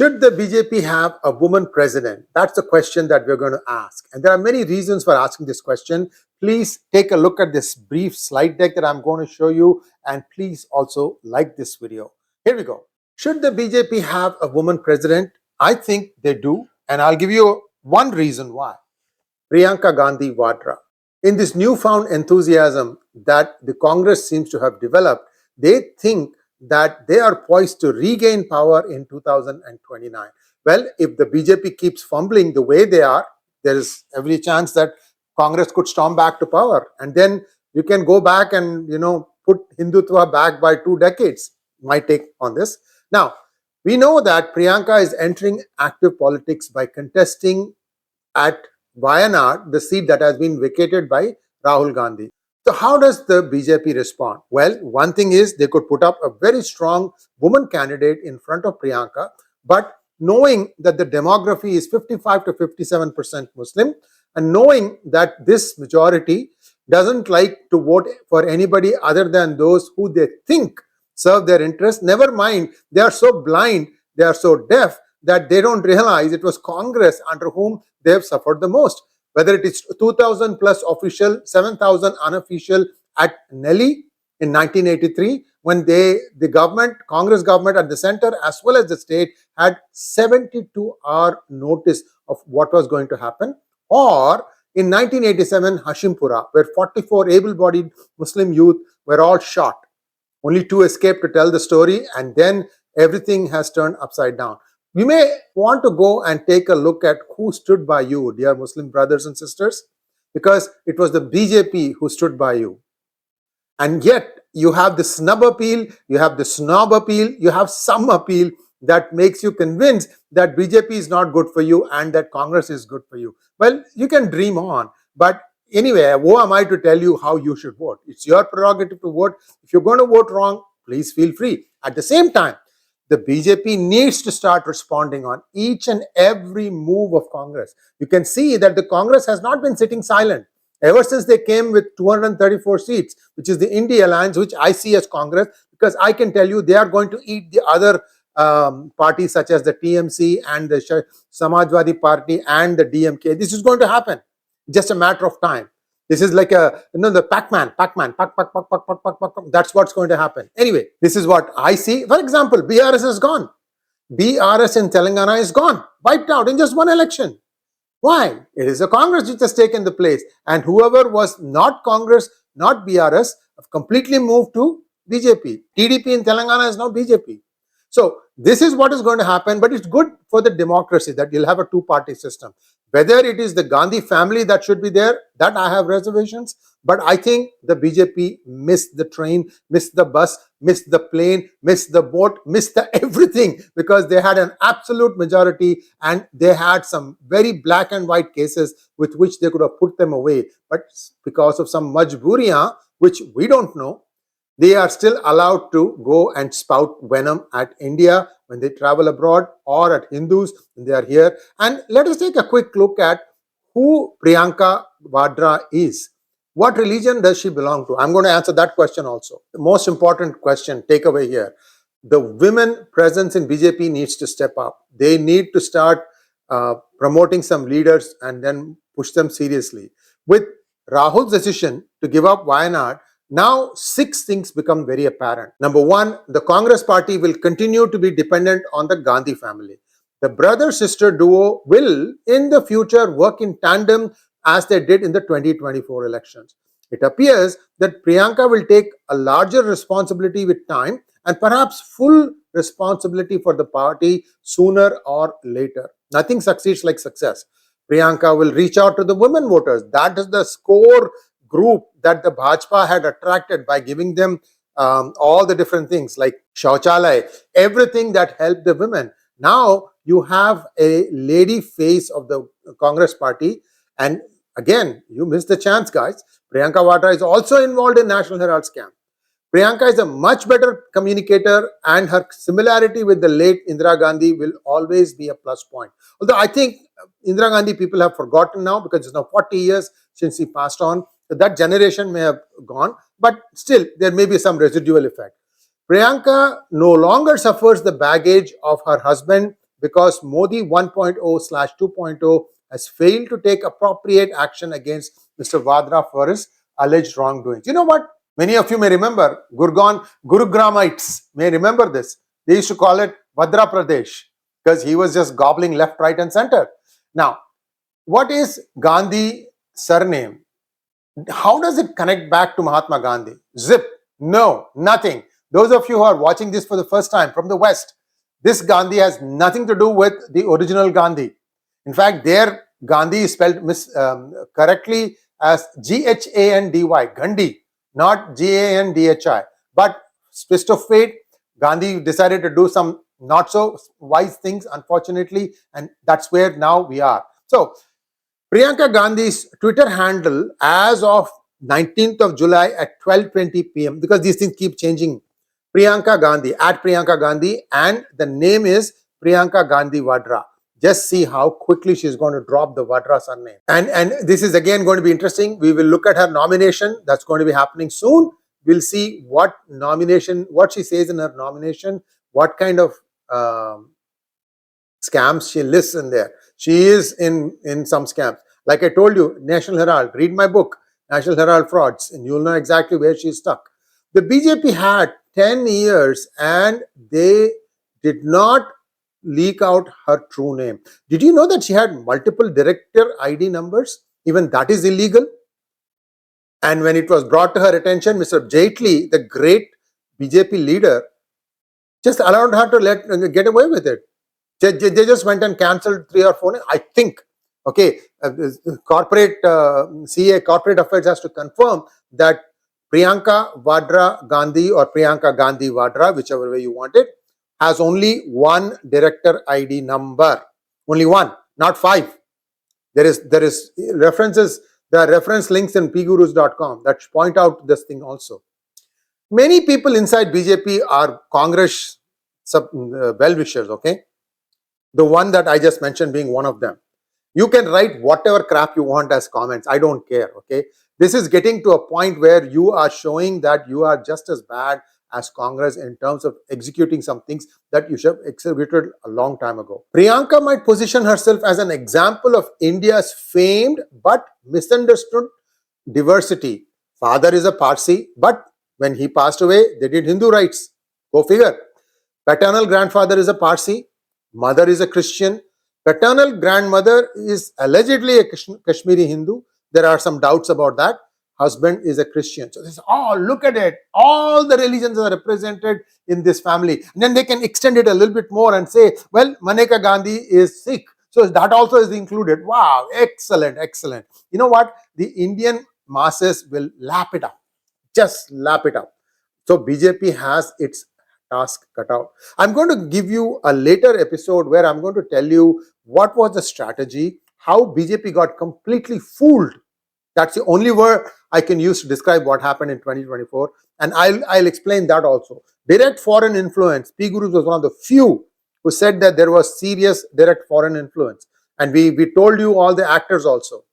Should the BJP have a woman president? That's the question that we're going to ask. And there are many reasons for asking this question. Please take a look at this brief slide deck that I'm going to show you. And please also like this video. Here we go. Should the BJP have a woman president? I think they do. And I'll give you one reason why. Priyanka Gandhi Vadra. In this newfound enthusiasm that the Congress seems to have developed, they think that they are poised to regain power in 2029. Well, if the BJP keeps fumbling the way they are, there is every chance that Congress could storm back to power. And then you can go back and, put Hindutva back by 2 decades. My take on this. Now, we know that Priyanka is entering active politics by contesting at Wayanad, the seat that has been vacated by Rahul Gandhi. So how does the BJP respond? Well, one thing is they could put up a very strong woman candidate in front of Priyanka, but knowing that the demography is 55 to 57% Muslim, and knowing that this majority doesn't like to vote for anybody other than those who they think serve their interests, never mind, they are so blind, they are so deaf that they don't realize it was Congress under whom they have suffered the most. Whether it is 2,000 plus official, 7,000 unofficial at Delhi in 1983, when the Congress government at the center as well as the state had 72-hour notice of what was going to happen. Or in 1987, Hashimpura, where 44 able-bodied Muslim youth were all shot. Only 2 escaped to tell the story, and then everything has turned upside down. You may want to go and take a look at who stood by you, dear Muslim brothers and sisters, because it was the BJP who stood by you. And yet, you have the snub appeal, you have the snob appeal, you have some appeal that makes you convinced that BJP is not good for you and that Congress is good for you. Well, you can dream on. But anyway, who am I to tell you how you should vote? It's your prerogative to vote. If you're going to vote wrong, please feel free. At the same time, the BJP needs to start responding on each and every move of Congress. You can see that the Congress has not been sitting silent. Ever since they came with 234 seats, which is the INDI Alliance, which I see as Congress, because I can tell you they are going to eat the other parties such as the TMC and the Samajwadi Party and the DMK. This is going to happen. Just a matter of time. This is like the Pac-Man. That's what's going to happen. Anyway, this is what I see. For example, BRS is gone. BRS in Telangana is gone. Wiped out in just one election. Why? It is a Congress which has taken the place. And whoever was not Congress, not BRS, have completely moved to BJP. TDP in Telangana is now BJP. So this is what is going to happen, but it's good for the democracy that you'll have a 2-party system. Whether it is the Gandhi family that should be there, that I have reservations. But I think the BJP missed the train, missed the bus, missed the plane, missed the boat, missed the everything, because they had an absolute majority and they had some very black and white cases with which they could have put them away. But because of some majburiyan, which we don't know, they are still allowed to go and spout venom at India when they travel abroad, or at Hindus when they are here. And let us take a quick look at who Priyanka Vadra is. What religion does she belong to? I'm going to answer that question also. The most important question, takeaway here. The women presence in BJP needs to step up. They need to start promoting some leaders and then push them seriously. With Rahul's decision to give up Wayanad, now 6 things become very apparent. Number 1, the Congress party will continue to be dependent on the Gandhi family. The brother-sister duo will in the future work in tandem as they did in the 2024 elections. It appears that Priyanka will take a larger responsibility with time and perhaps full responsibility for the party sooner or later. Nothing succeeds like success. Priyanka will reach out to the women voters. That is the core group that the Bhajpa had attracted by giving them all the different things like Shauchalaya, everything that helped the women. Now you have a lady face of the Congress party, and again, you missed the chance, guys. Priyanka Vadra is also involved in National Herald scam. Priyanka is a much better communicator, and her similarity with the late Indira Gandhi will always be a plus point. Although I think Indira Gandhi people have forgotten now, because it's now 40 years since she passed on. That generation may have gone, but still there may be some residual effect. Priyanka no longer suffers the baggage of her husband because Modi 1.0/2.0 has failed to take appropriate action against Mr. Vadra for his alleged wrongdoings. You know what? Many of you may remember, Gurugramites may remember this. They used to call it Vadra Pradesh because he was just gobbling left, right and center. Now, what is Gandhi surname? How does it connect back to Mahatma Gandhi? Zip. No, nothing. Those of you who are watching this for the first time from the West, this Gandhi has nothing to do with the original Gandhi. In fact, their Gandhi is spelled correctly as Ghandy, Gandhi, not Gandhi. But twist of fate, Gandhi decided to do some not so wise things, unfortunately, and that's where now we are. So, Priyanka Gandhi's Twitter handle as of 19th of July at 12:20 p.m. because these things keep changing. Priyanka Gandhi, at Priyanka Gandhi, and the name is Priyanka Gandhi Vadra. Just see how quickly she's going to drop the Vadra surname. And this is again going to be interesting. We will look at her nomination. That's going to be happening soon. We'll see what she says in her nomination, what kind of scams she lists in there. She is in some scams. Like I told you, National Herald, read my book, National Herald Frauds, and you'll know exactly where she's stuck. The BJP had 10 years and they did not leak out her true name. Did you know that she had multiple director ID numbers? Even that is illegal. And when it was brought to her attention, Mr. 𝗒𝙗𝙗, the great BJP leader, just allowed her to get away with it. They just went and cancelled 3 or 4 names, I think. Okay, corporate affairs has to confirm that Priyanka Vadra Gandhi or Priyanka Gandhi Vadra, whichever way you want it, has only one director ID number. Only one, not 5. There is references. There are reference links in PGurus.com that point out this thing also. Many people inside BJP are Congress well-wishers, okay? The one that I just mentioned being one of them. You can write whatever crap you want as comments. I don't care, okay? This is getting to a point where you are showing that you are just as bad as Congress in terms of executing some things that you should have executed a long time ago. Priyanka might position herself as an example of India's famed but misunderstood diversity. Father is a Parsi, but when he passed away, they did Hindu rites. Go figure. Paternal grandfather is a Parsi, mother is a Christian. Paternal grandmother is allegedly a Kashmiri Hindu. There are some doubts about that. Husband is a Christian. So this, look at it. All the religions are represented in this family. And then they can extend it a little bit more and say, well, Maneka Gandhi is Sikh. So that also is included. Wow, excellent, excellent. You know what? The Indian masses will lap it up. Just lap it up. So BJP has its task cut out. I'm going to give you a later episode where I'm going to tell you what was the strategy, how BJP got completely fooled. That's the only word I can use to describe what happened in 2024. And I'll explain that also. Direct foreign influence. PGurus was one of the few who said that there was serious direct foreign influence. And we told you all the actors also.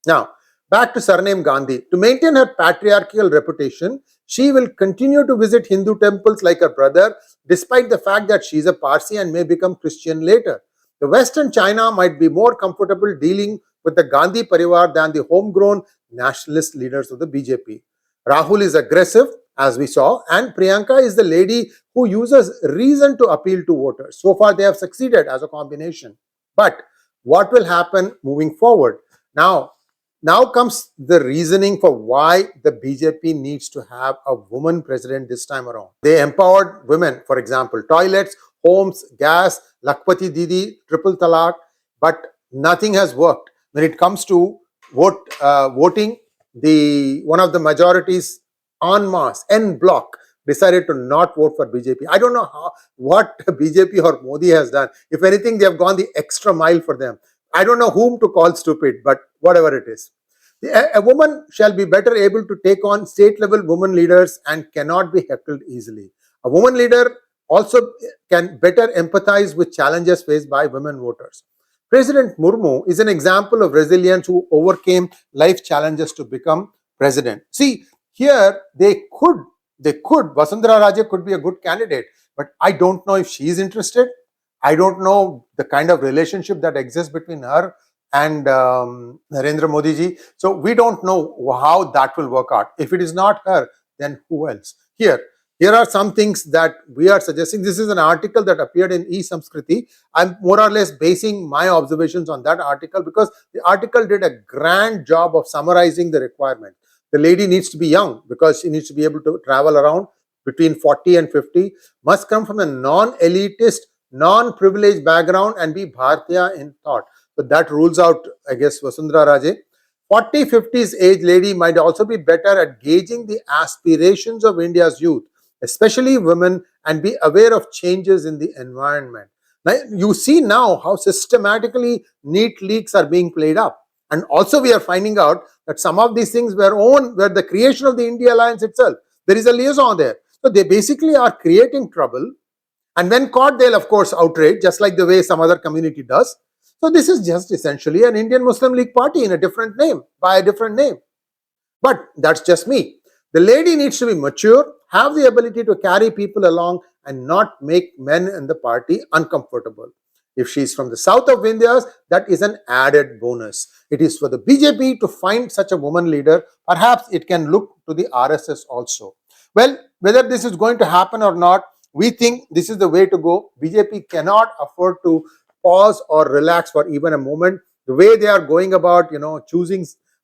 Now, back to surname Gandhi. To maintain her patriarchal reputation, she will continue to visit Hindu temples like her brother, despite the fact that she is a Parsi and may become Christian later. The West and China might be more comfortable dealing with the Gandhi Parivar than the homegrown nationalist leaders of the BJP. Rahul is aggressive, as we saw, and Priyanka is the lady who uses reason to appeal to voters. So far, they have succeeded as a combination. But what will happen moving forward? Now comes the reasoning for why the BJP needs to have a woman president this time around. They empowered women, for example, toilets, homes, gas, Lakpati Didi, triple talaq, but nothing has worked. When it comes to voting, one of the majorities en masse, en bloc, decided to not vote for BJP. I don't know what BJP or Modi has done. If anything, they have gone the extra mile for them. I don't know whom to call stupid, but whatever it is. A woman shall be better able to take on state-level women leaders and cannot be heckled easily. A woman leader also can better empathize with challenges faced by women voters. President Murmu is an example of resilience who overcame life challenges to become president. See, here Vashishtha Raja could be a good candidate, but I don't know if she is interested. I don't know the kind of relationship that exists between her and Narendra Modi ji. So we don't know how that will work out. If it is not her, then who else? Here are some things that we are suggesting. This is an article that appeared in 𝗖𝗼𝗪. I'm more or less basing my observations on that article because the article did a grand job of summarizing the requirement. The lady needs to be young because she needs to be able to travel around between 40 and 50, must come from a non-elitist, non-privileged background and be Bharatiya in thought. So that rules out, I guess, Vashishtha Raja. 40-50s age lady might also be better at gauging the aspirations of India's youth, especially women, and be aware of changes in the environment. Now, you see now how systematically NEET leaks are being played up. And also we are finding out that some of these things were the creation of the INDI Alliance itself. There is a liaison there. So they basically are creating trouble. And when caught, they'll of course outrage, just like the way some other community does. So this is just essentially an Indian Muslim League party in a different name, by a different name. But that's just me. The lady needs to be mature, have the ability to carry people along and not make men in the party uncomfortable. If she's from the south of India, that is an added bonus. It is for the BJP to find such a woman leader. Perhaps it can look to the RSS also. Well, whether this is going to happen or not, we think this is the way to go. BJP cannot afford to pause or relax for even a moment. The way they are going about,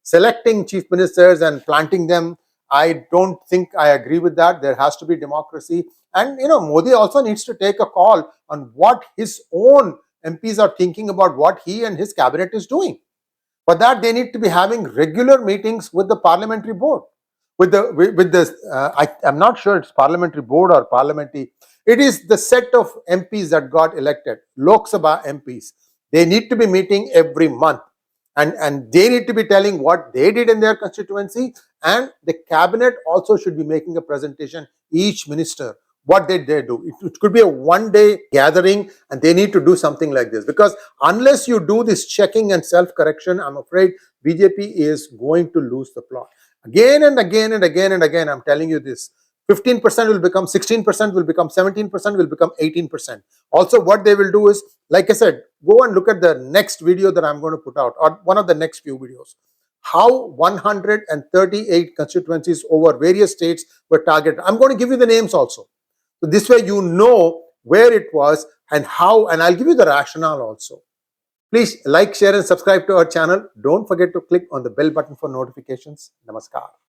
selecting chief ministers and planting them, I don't think I agree with that. There has to be democracy. And, Modi also needs to take a call on what his own MPs are thinking about what he and his cabinet is doing. For that, they need to be having regular meetings with the parliamentary board. I'm not sure it's parliamentary board or parliamentary. It is the set of MPs that got elected, Lok Sabha MPs. They need to be meeting every month. And they need to be telling what they did in their constituency, and the cabinet also should be making a presentation, each minister, what did they do. It could be a one-day gathering, and they need to do something like this, because unless you do this checking and self-correction, I'm afraid BJP is going to lose the plot. Again and again and again and again, I'm telling you this. 15% will become 16%, will become 17%, will become 18%. Also, what they will do is, like I said, go and look at the next video that I'm going to put out, or one of the next few videos. How 138 constituencies over various states were targeted. I'm going to give you the names also. So this way you know where it was and how, and I'll give you the rationale also. Please like, share and subscribe to our channel. Don't forget to click on the bell button for notifications. Namaskar.